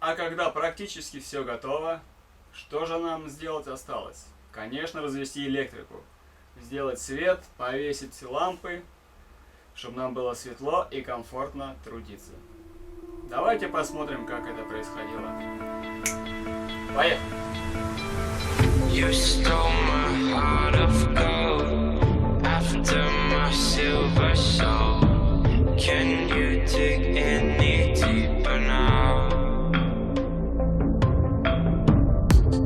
а когда практически все готово, что же нам сделать осталось? Конечно, развести электрику. Сделать свет, повесить лампы, чтобы нам было светло и комфортно трудиться. Давайте посмотрим, как это происходило. Поехали! You stole my heart of gold after my silver soul. Can you dig any deeper now?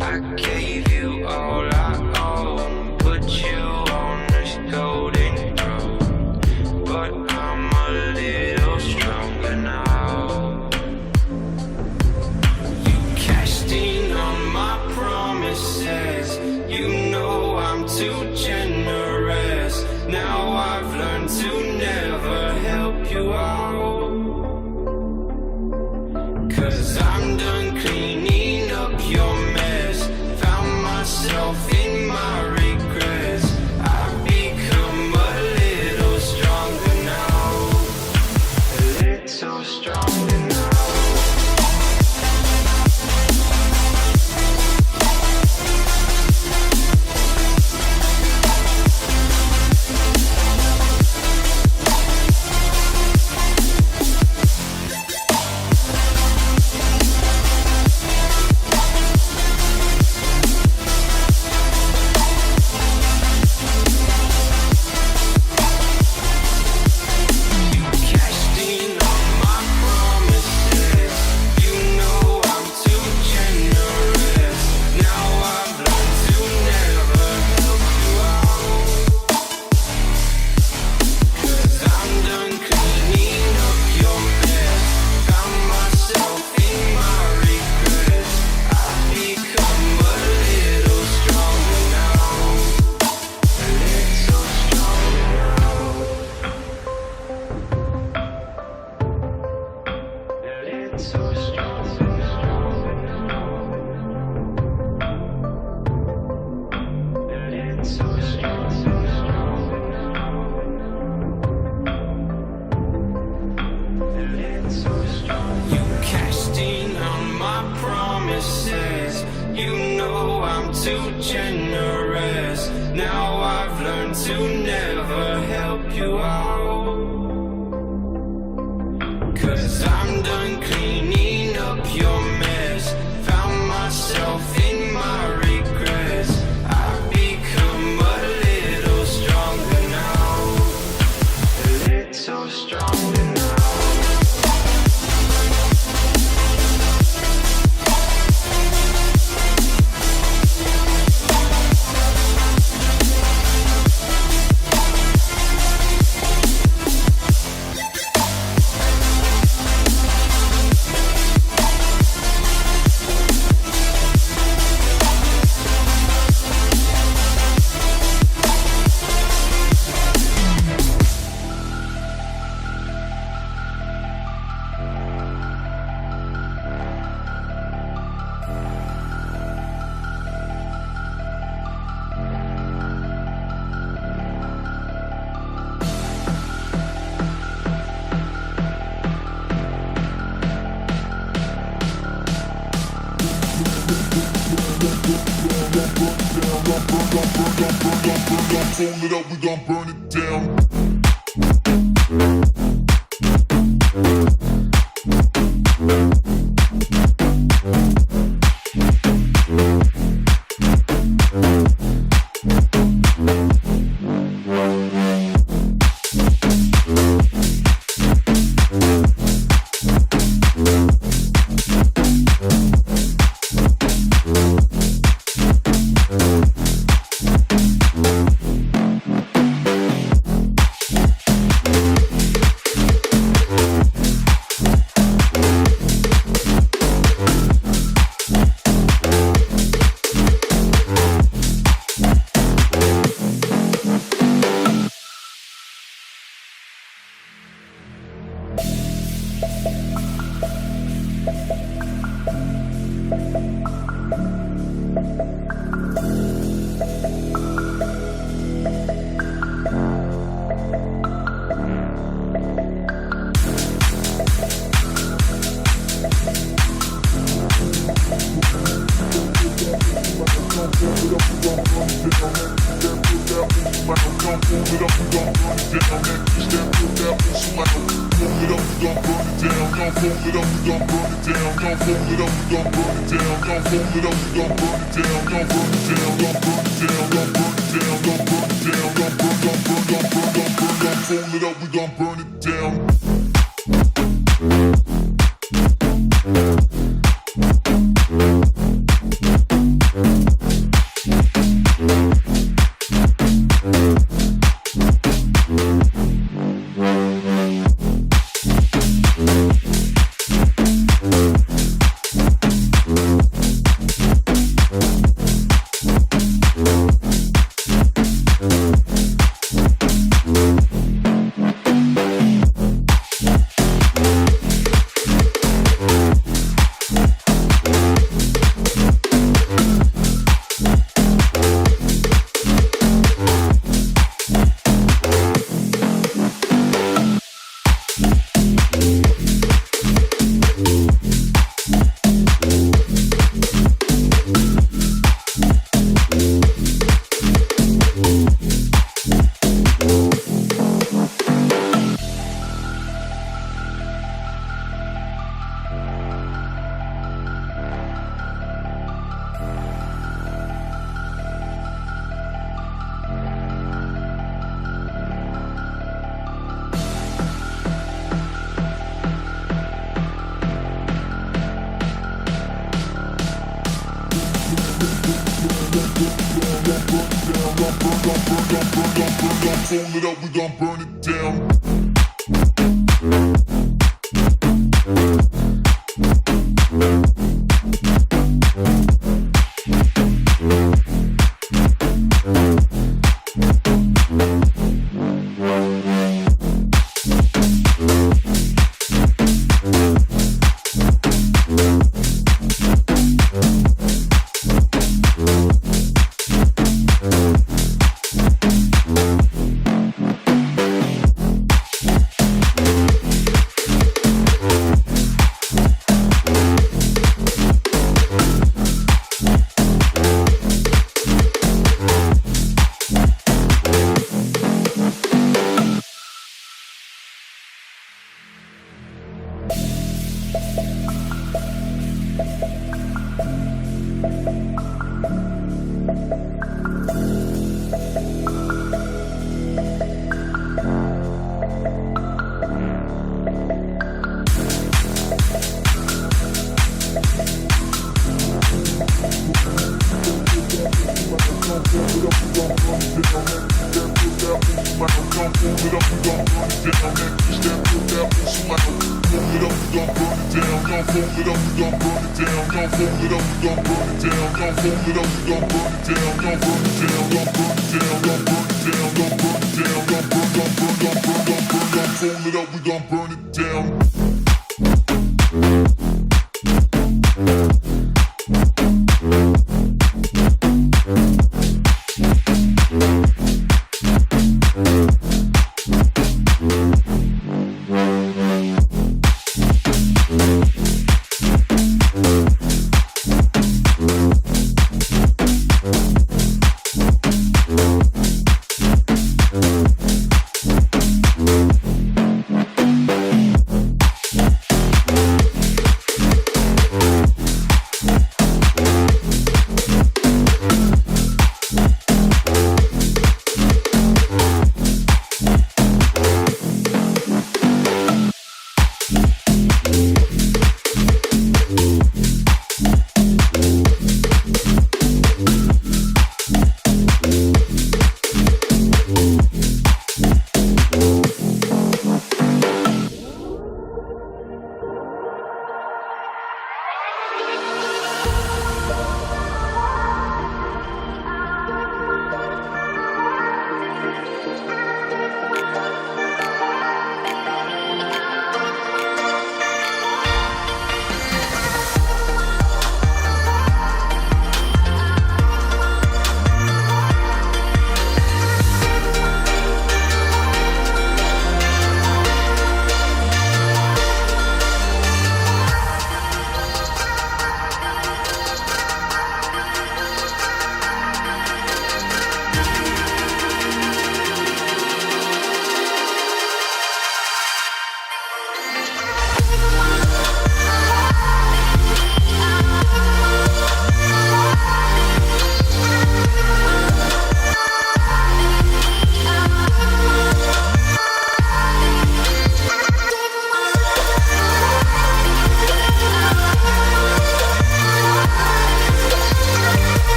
I gave you all I own, put you on this golden throne, but I'm a little stronger now. You cashed in on my promises. You know I'm too generous. Now I've learned to never help you out. 'Cause I'm done cleaning up your mess. Found myself in my regrets. I've become a little stronger now. A little stronger now. Too generous. Now I've learned to never help you out. 'Cause I'm done cleaning up your mess. Found myself in my regrets. I've become a little stronger now. A little stronger now. Hold it up, we gon' burn it down. fold it up, we gon' burn it down. That bitch that put that pussy like a fold it up, we gon' burn it down. Gon' fold it up, we gon' burn it down. Gon' fold it up, we gon' burn it down. Gon' fold it up, we gon' burn it down. Gon' burn it down, gon' burn it down, gon' burn it down, gon' burn it down, gon' fold it up, we gon' burn it down. Fold it up, we gon' burn it down. Fold it up, we gon' burn it down.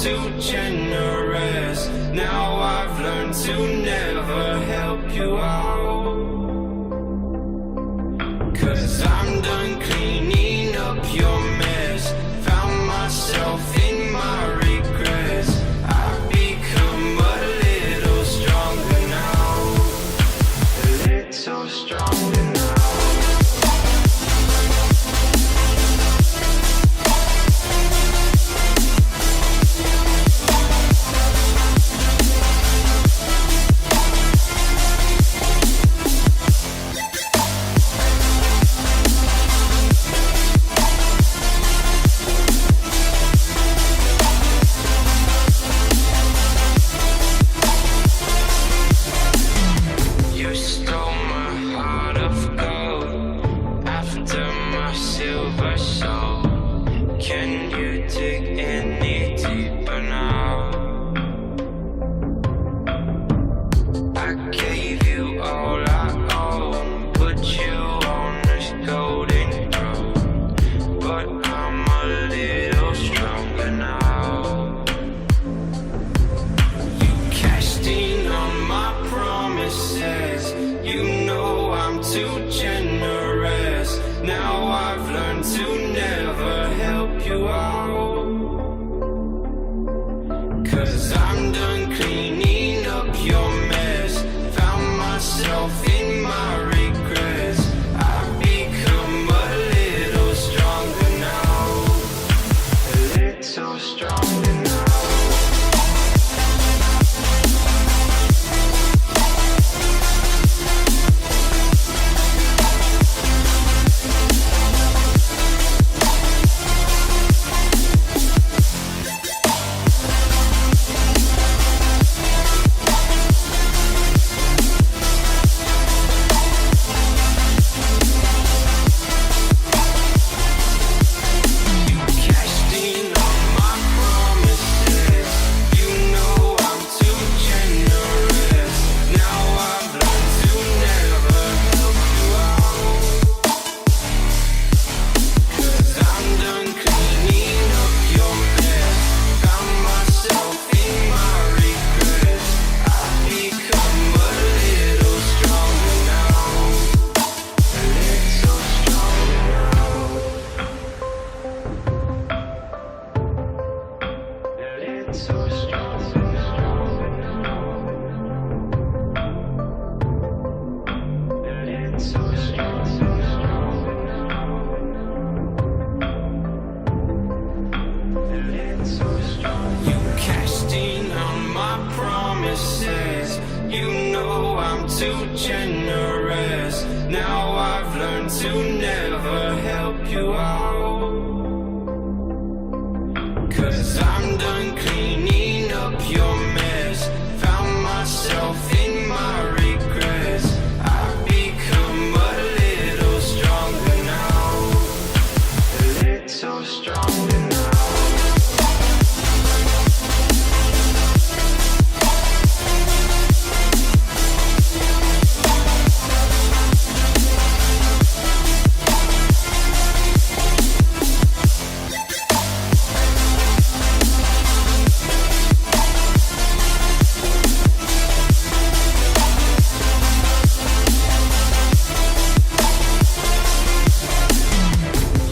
too generous. Now I've learned to never help you out. 'Cause I'm done cleaning up your mess. Found myself in my regrets. I've become a little stronger now. A little stronger now. You stole my heart of gold after my silver soul. Can you dig any deeper now? I gave you all I own, put you on this golden throne, but I'm a little stronger now. You cashed in on my promises. You know I'm too generous. Now I've learned to never help you out. 'Cause I'm done cleaning up your mess. Found myself in my regrets. I've become a little stronger now. A little stronger now. You cashed in on my promises. You know I'm too generous. Now I've learned to never help you out. 'Cause I'm done cleaning up your mess. Found myself in my regrets. I've become a little stronger now. A little stronger now.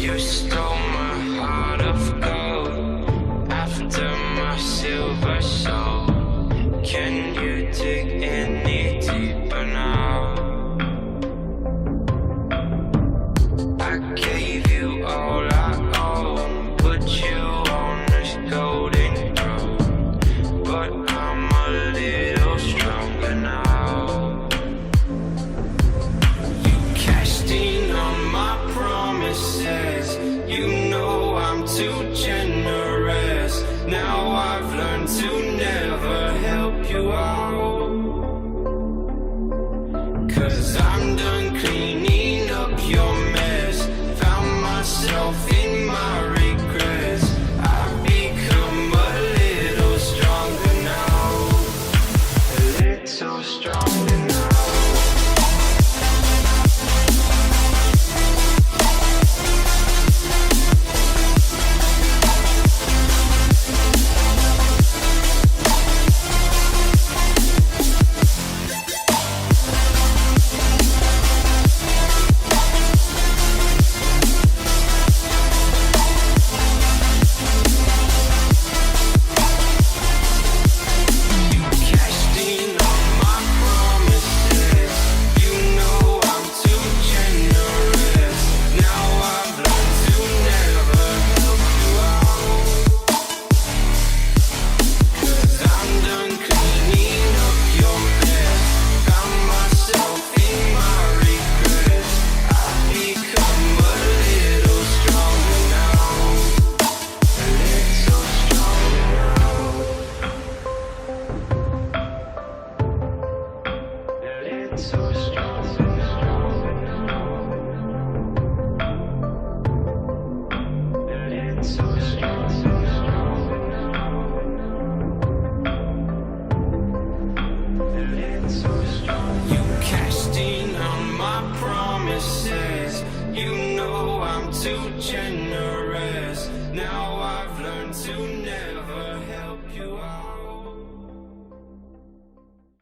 You stole my heart of gold after my silver soul. Can you dig any deeper now? I gave you all I own, put you on this golden throne, but I'm a little stronger now. You cashed in on my promises. You know I'm too generous. Now I've learned to never help you out. 'Cause I'm done cleaning up your mess. Found myself in my regrets. I've become a little stronger now. A little stronger now. so strong. Feeling so strong. Feeling so strong. You cashed in on my promises. You know I'm too generous. Now I've learned to never